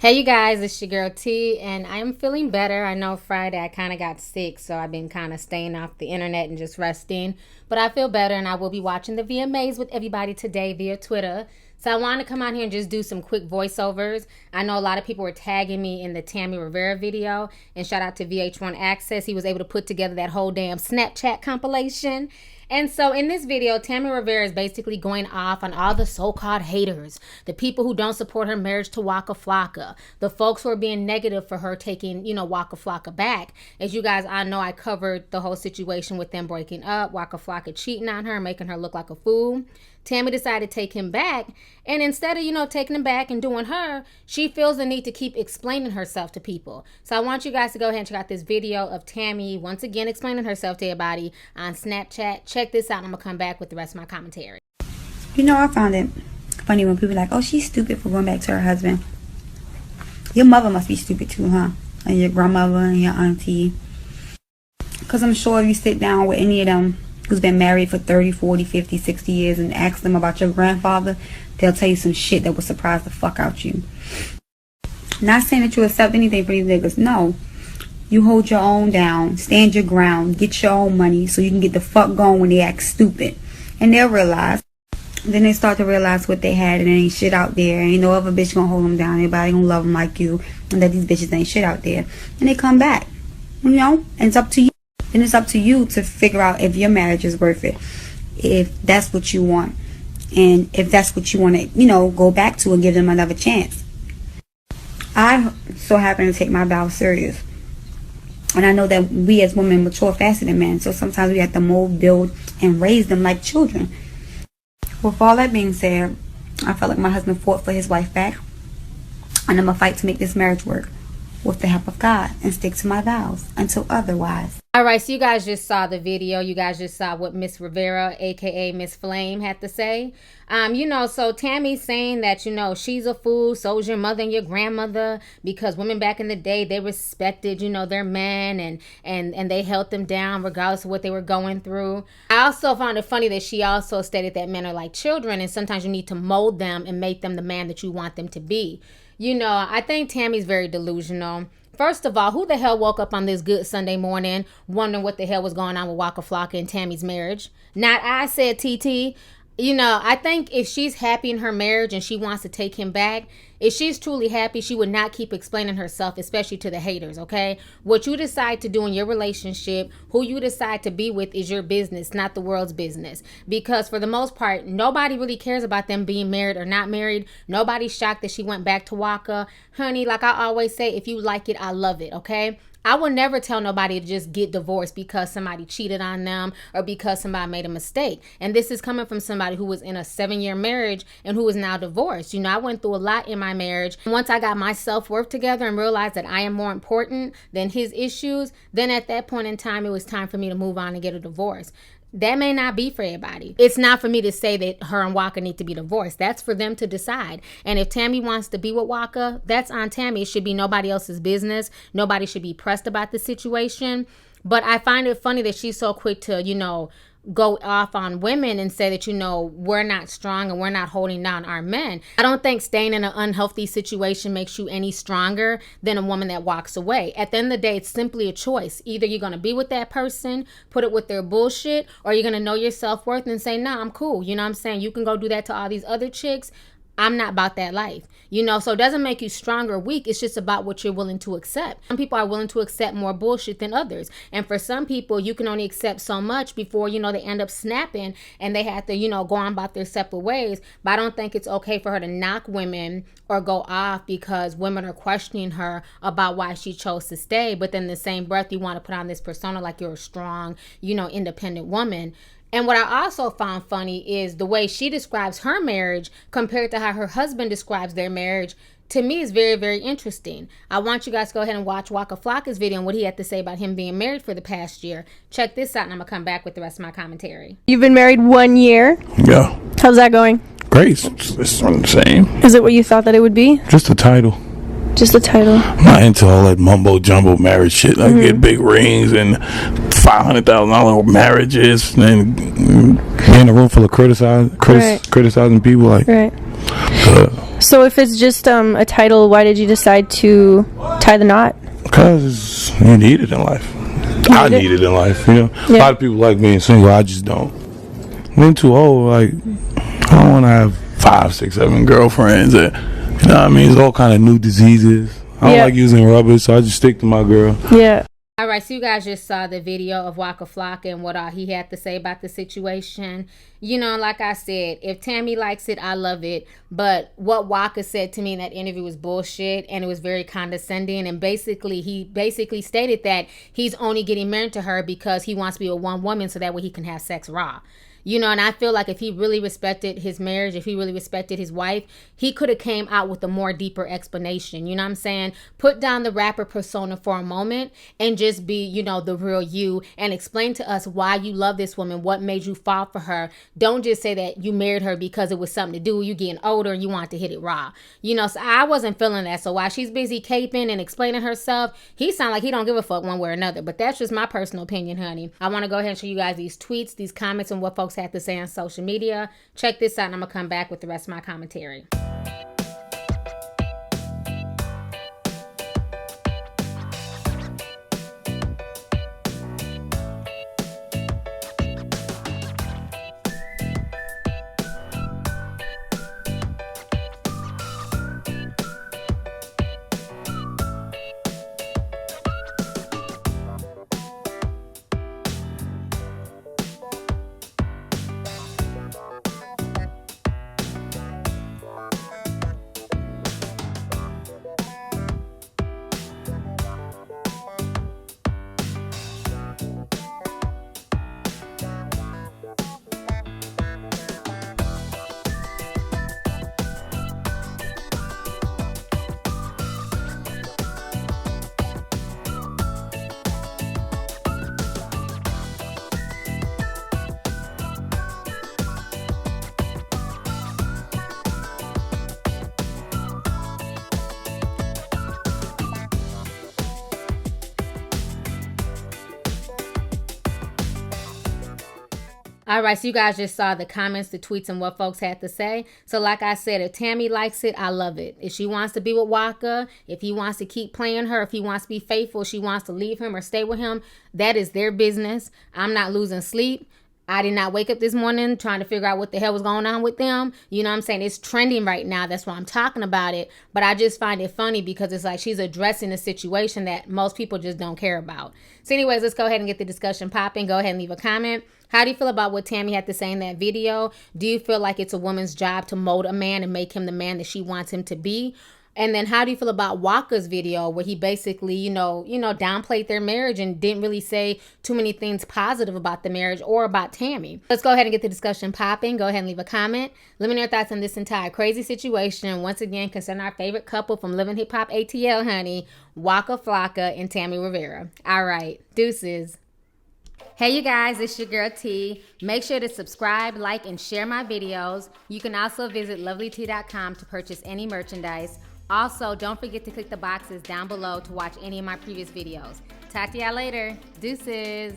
Hey you guys, it's your girl T, and I'm feeling better. I know Friday I kind of got sick, so I've been kind of staying off the internet and just resting. But I feel better, and I will be watching the VMAs with everybody today via Twitter. So I want to come on here and just do some quick voiceovers. I know a lot of people were tagging me in the Tammy Rivera video, and shout out to VH1 Access. He was able to put together that whole damn Snapchat compilation. And so in this video, Tammy Rivera is basically going off on all the so-called haters, the people who don't support her marriage to Waka Flocka, the folks who are being negative for her taking, Waka Flocka back. As you guys, I know I covered the whole situation with them breaking up, Waka Flocka cheating on her, making her look like a fool. Tammy decided to take him back, and instead of, taking him back and doing her, she feels the need to keep explaining herself to people. So I want you guys to go ahead and check out this video of Tammy once again explaining herself to everybody on Snapchat. Check this out, and I'm gonna come back with the rest of my commentary. I found it funny when people are like, oh, she's stupid for going back to her husband. Your mother must be stupid too, huh? And your grandmother and your auntie. Because I'm sure if you sit down with any of them who's been married for 30, 40, 50, 60 years and ask them about your grandfather, they'll tell you some shit that will surprise the fuck out you. Not saying that you accept anything from these niggas. No. You hold your own down, stand your ground, get your own money so you can get the fuck going when they act stupid. And they'll realize. Then they start to realize what they had and there ain't shit out there. Ain't no other bitch gonna hold them down. Everybody gonna love them like you. And that these bitches ain't shit out there. And they come back. And it's up to you. And it's up to you to figure out if your marriage is worth it. If that's what you want. And if that's what you want to, go back to and give them another chance. I so happen to take my vows serious. And I know that we as women mature faster than men. So sometimes we have to mold, build, and raise them like children. With all that being said, I felt like my husband fought for his wife back. And I'm going to fight to make this marriage work with the help of God and stick to my vows until otherwise. All right, so you guys just saw the video. You guys just saw what Miss Rivera, a.k.a. Miss Flame, had to say. So Tammy's saying that, she's a fool, so's your mother and your grandmother, because women back in the day, they respected, their men and they held them down regardless of what they were going through. I also found it funny that she also stated that men are like children and sometimes you need to mold them and make them the man that you want them to be. I think Tammy's very delusional. First of all, who the hell woke up on this good Sunday morning wondering what the hell was going on with Waka Flocka and Tammy's marriage? Not I, said TT. I think if she's happy in her marriage and she wants to take him back, if she's truly happy, she would not keep explaining herself, especially to the haters, okay? What you decide to do in your relationship, who you decide to be with is your business, not the world's business. Because for the most part, nobody really cares about them being married or not married. Nobody's shocked that she went back to Waka. Honey, like I always say, if you like it, I love it, okay? I will never tell nobody to just get divorced because somebody cheated on them or because somebody made a mistake. And this is coming from somebody who was in a 7-year marriage and who is now divorced. I went through a lot in my marriage. Once I got my self-worth together and realized that I am more important than his issues, then at that point in time, it was time for me to move on and get a divorce. That may not be for everybody. It's not for me to say that her and Waka need to be divorced. That's for them to decide. And if Tammy wants to be with Waka, that's on Tammy. It should be nobody else's business. Nobody should be pressed about the situation. But I find it funny that she's so quick to, go off on women and say that, we're not strong and we're not holding down our men. I don't think staying in an unhealthy situation makes you any stronger than a woman that walks away. At the end of the day, it's simply a choice. Either you're going to be with that person, put it with their bullshit, or you're going to know your self-worth and say, nah, I'm cool. You know what I'm saying? You can go do that to all these other chicks. I'm not about that life, so it doesn't make you strong or weak. It's just about what you're willing to accept. Some people are willing to accept more bullshit than others. And for some people, you can only accept so much before, they end up snapping and they have to, go on about their separate ways. But I don't think it's okay for her to knock women or go off because women are questioning her about why she chose to stay. But then in the same breath, you want to put on this persona like you're a strong, independent woman. And what I also found funny is the way she describes her marriage compared to how her husband describes their marriage. To me, is very, very interesting. I want you guys to go ahead and watch Waka Flocka's video and what he had to say about him being married for the past year. Check this out, and I'm going to come back with the rest of my commentary. You've been married 1 year? Yeah. How's that going? Great. It's the same. Is it what you thought that it would be? Just the title. Just the title. I'm not into all that mumbo jumbo marriage shit. I get big rings and $500,000 marriages and be in a room full of criticizing people. Like, right. So if it's just a title, why did you decide to tie the knot? Because you need it in life. I need it in life, you know. Yeah. A lot of people like being single. I just don't. I'm too old. Like, I don't want to have 5, 6, 7 girlfriends. And, you know what I mean? It's all kind of new diseases. I don't like using rubber, so I just stick to my girl. Yeah. All right, so you guys just saw the video of Waka Flocka and what he had to say about the situation. You know, like I said, if Tammy likes it, I love it. But what Waka said to me in that interview was bullshit, and it was very condescending. And basically, he stated that he's only getting married to her because he wants to be with one woman so that way he can have sex raw. You know, and I feel like if he really respected his marriage, if he really respected his wife, he could have came out with a more deeper explanation. You know what I'm saying? Put down the rapper persona for a moment and just be, you know, the real you, and explain to us why you love this woman, what made you fall for her. Don't just say that you married her because it was something to do. You getting older and you want to hit it raw. You know, so I wasn't feeling that. So while she's busy caping and explaining herself, he sound like he don't give a fuck one way or another. But that's just my personal opinion, honey. I want to go ahead and show you guys these tweets, these comments, and what folks had to say on social media. Check this out, and I'm gonna come back with the rest of my commentary. All right, so you guys just saw the comments, the tweets, and what folks had to say. So like I said, if Tammy likes it, I love it. If she wants to be with Waka, if he wants to keep playing her, if he wants to be faithful, she wants to leave him or stay with him, that is their business. I'm not losing sleep. I did not wake up this morning trying to figure out what the hell was going on with them. You know what I'm saying? It's trending right now. That's why I'm talking about it. But I just find it funny because it's like she's addressing a situation that most people just don't care about. So anyways, let's go ahead and get the discussion popping. Go ahead and leave a comment. How do you feel about what Tammy had to say in that video? Do you feel like it's a woman's job to mold a man and make him the man that she wants him to be? And then how do you feel about Waka's video where he basically, you know, downplayed their marriage and didn't really say too many things positive about the marriage or about Tammy? Let's go ahead and get the discussion popping. Go ahead and leave a comment. Let me know your thoughts on this entire crazy situation. Once again, concerning our favorite couple from Living Hip Hop ATL, honey, Waka Flocka and Tammy Rivera. All right, deuces. Hey you guys, it's your girl T. Make sure to subscribe, like, and share my videos. You can also visit lovelyti.com to purchase any merchandise. Also, don't forget to click the boxes down below to watch any of my previous videos. Talk to y'all later. Deuces.